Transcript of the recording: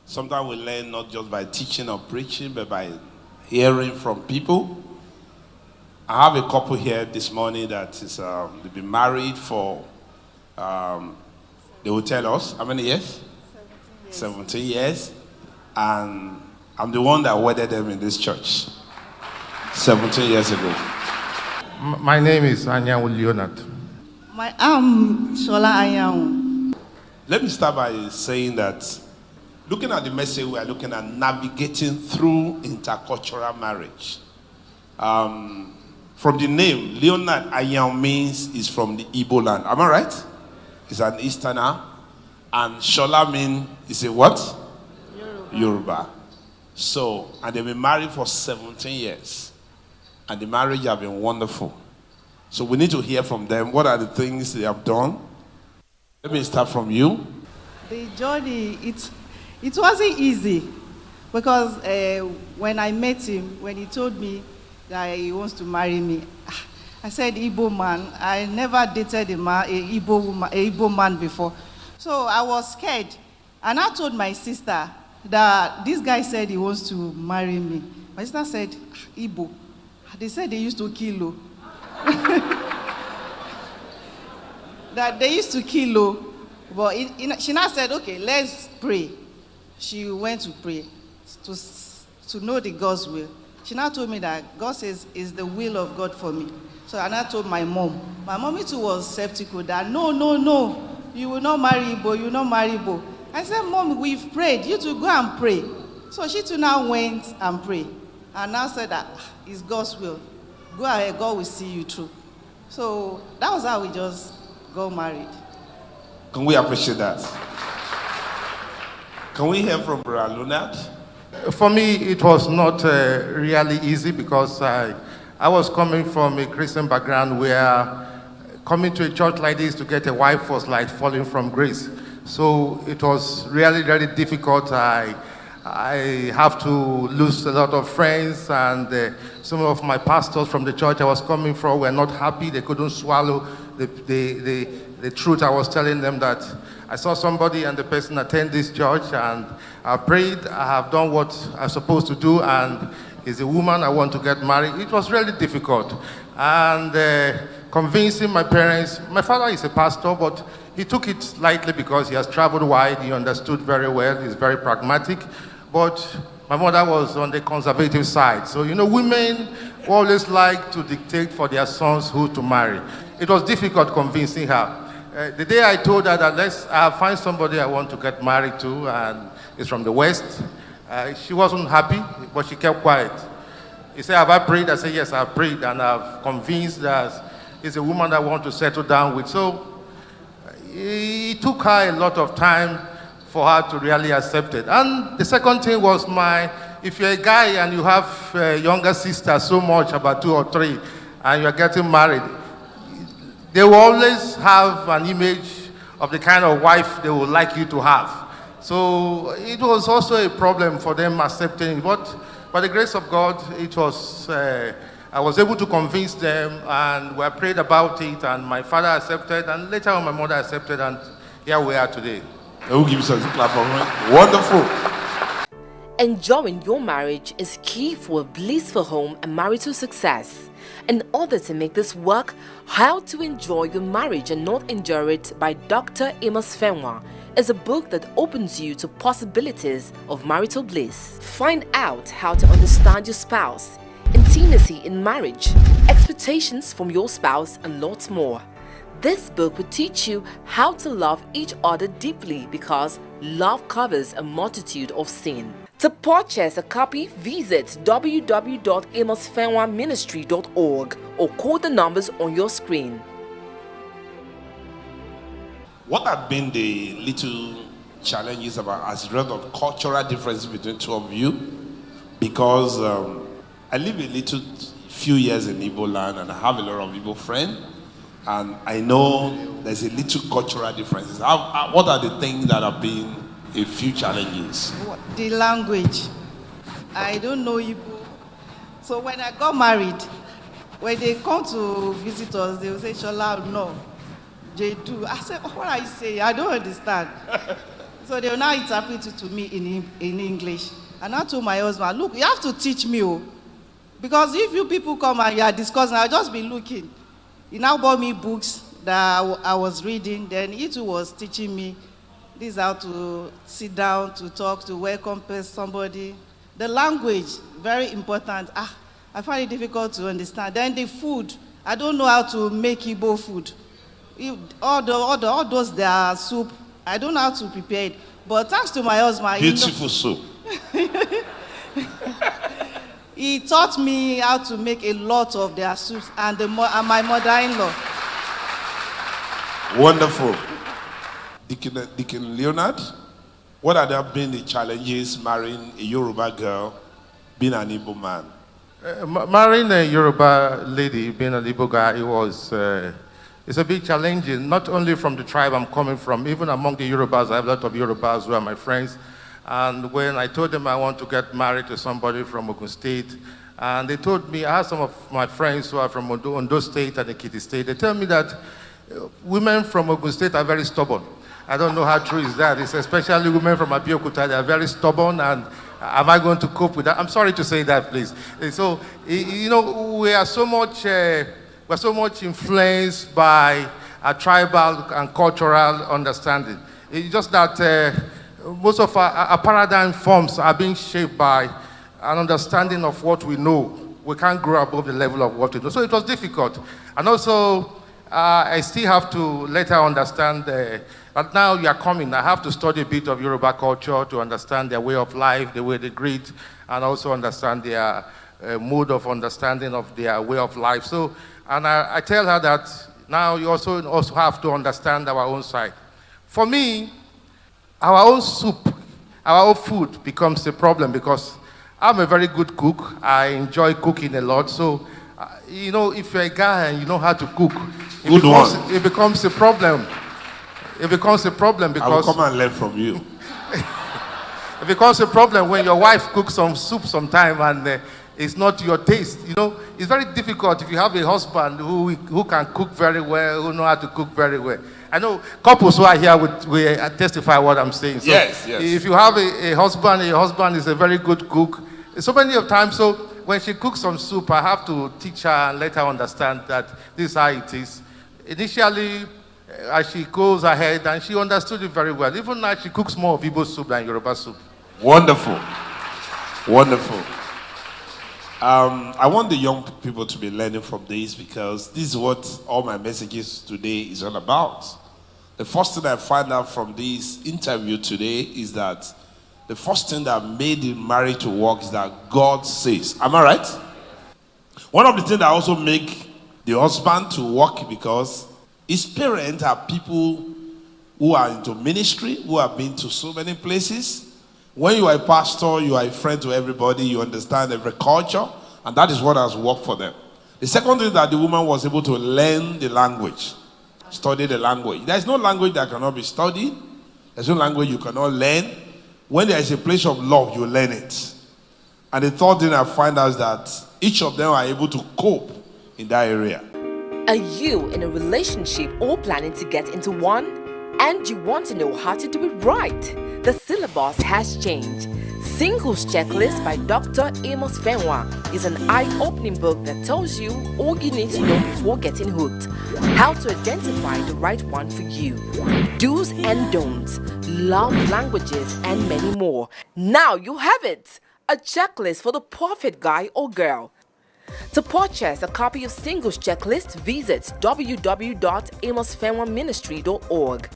Sometimes we learn not just by teaching or preaching, but by hearing from people. I have a couple here this morning that is they've been married for they will tell us how many years? 17 years. And I'm the one that wedded them in this church 17 years ago. My name is Anyanwu Leonard. I'm Shola Anyanwu. Let me start by saying that looking at the message, we are looking at navigating through intercultural marriage. From the name, Leonard Anyanwu means is from the Igbo land. Am I right? It's an Easterner. And Shola means is a what? Yoruba. So, and they've been married for 17 years. And the marriage have been wonderful. So we need to hear from them. What are the things they have done? Let me start from you. The journey, it wasn't easy because when I met him, when he told me that he wants to marry me, I said, Igbo man. I never dated a Igbo man before. So I was scared. And I told my sister that this guy said he wants to marry me. My sister said, Igbo. They said they used to kill. That they used to kill. But she now said, okay, let's pray. She went to pray to know the God's will. She now told me that God says it's the will of God for me. So I now told my mom. My mommy too was skeptical that no, you will not marry Igbo, you will not marry Igbo. I said, Mom, we've prayed. You too go and pray. So she too now went and prayed. And now said that it's God's will. Go ahead, God will see you through. So that was how we just got married. Can we appreciate that? Can we hear from Brother Leonard? For me, it was not really easy because I was coming from a Christian background where coming to a church like this to get a wife was like falling from grace. So it was really, really difficult. I have to lose a lot of friends, and some of my pastors from the church I was coming from were not happy. They couldn't swallow the truth I was telling them, that I saw somebody and the person attend this church, and I prayed, I have done what I'm supposed to do, and is a woman I want to get married. It was really difficult. And convincing my parents, my father is a pastor, but he took it lightly because he has traveled wide, he understood very well, he's very pragmatic. But my mother was on the conservative side. So, women always like to dictate for their sons who to marry. It was difficult convincing her. The day I told her that I'll find somebody I want to get married to, and it's from the West, she wasn't happy, but she kept quiet. He said, have I prayed? I said, yes, I've prayed, and I've convinced that it's a woman I want to settle down with. So it took her a lot of time for her to really accept it. And the second thing was if you're a guy and you have a younger sister so much, about 2 or 3, and you're getting married, they will always have an image of the kind of wife they would like you to have. So it was also a problem for them accepting. But by the grace of God, I was able to convince them, and we prayed about it, and my father accepted, and later on my mother accepted, and here we are today. We'll give you some clap for me. Wonderful. Enjoying your marriage is key for a blissful home and marital success. In order to make this work, How to Enjoy Your Marriage and Not Endure It by Dr. Amos Fenwa is a book that opens you to possibilities of marital bliss. Find out how to understand your spouse, intimacy in marriage, expectations from your spouse, and lots more. This book will teach you how to love each other deeply, because love covers a multitude of sin. To purchase a copy, visit www.amosfenwaministry.org or call the numbers on your screen. What have been the little challenges about as a result of cultural differences between two of you? Because I live a few years in Igbo land, and I have a lot of Igbo friends, and I know there's a little cultural differences. What are the things that have been a few challenges? The language. I don't know Igbo. So when I got married, when they come to visit us, they will say, Shola, no. They do. I said, what are you saying? I don't understand. So they will now interpret it to me in English. And I told my husband, look, you have to teach me, oh. Because if you people come and you are discussing, I'll just be looking. He now bought me books that I was reading. Then he too was teaching me this how to sit down, to talk, to welcome somebody. The language, very important. I find it difficult to understand. Then the food, I don't know how to make Igbo food. All those their soup, I don't know how to prepare it. But thanks to my husband, Beautiful soup. he taught me how to make a lot of their soups and my mother-in-law. Wonderful. Deacon Leonard, what have been the challenges marrying a Yoruba girl, being an Igbo man? Marrying a Yoruba lady, being an Igbo guy, it's a bit challenging, not only from the tribe I'm coming from, even among the Yorubas. I have a lot of Yorubas who are my friends. And when I told them I want to get married to somebody from Ogun State, and they told me, I have some of my friends who are from Ondo State and Ekiti State, they tell me that women from Ogun State are very stubborn. I don't know how true is that. It's especially women from Abeokuta, they are very stubborn, and am I going to cope with that? I'm sorry to say that, please. And so, you know, we are so much influenced by a tribal and cultural understanding. It's just that most of our paradigm forms are being shaped by an understanding of what we know. We can't grow above the level of what we know. So it was difficult. And also, I still have to let her understand that now you are coming. I have to study a bit of Yoruba culture to understand their way of life, the way they greet, and also understand their mode of understanding of their way of life. So, and I tell her that now you also have to understand our own side. For me, our own soup, our own food becomes a problem because I'm a very good cook. I enjoy cooking a lot. So, you know, if you're a guy and you know how to cook, it becomes a problem. It becomes a problem because... I will come and learn from you. It becomes a problem when your wife cooks some soup sometime and it's not your taste. You know, it's very difficult if you have a husband who can cook very well, who know how to cook very well. I know couples who are here will testify what I'm saying. So yes. If you have a husband, your husband is a very good cook. So many of times, so when she cooks some soup, I have to teach her and let her understand that this is how it is. Initially, as she goes ahead, and she understood it very well. Even now, she cooks more of Igbo soup than Yoruba soup. Wonderful. Wonderful. I want the young people to be learning from this because this is what all my messages today is all about. The first thing I find out from this interview today is that the first thing that made the marriage to work is that God says. Am I right? One of the things that also make the husband to work because his parents are people who are into ministry, who have been to so many places. When you are a pastor, you are a friend to everybody, you understand every culture, and that is what has worked for them. The second thing is that the woman was able to learn the language, study the language. There is no language that cannot be studied. There's no language you cannot learn. When there is a place of love, you learn it. And the third thing I find out is that each of them are able to cope in that area. Are you in a relationship or planning to get into one? And you want to know how to do it right? The syllabus has changed. Singles Checklist by Dr. Amos Fenwa is an eye-opening book that tells you all you need to know before getting hooked. How to identify the right one for you. Do's and don'ts, love languages, and many more. Now you have it! A checklist for the perfect guy or girl. To purchase a copy of Singles Checklist, visit www.amosfenwaministry.org.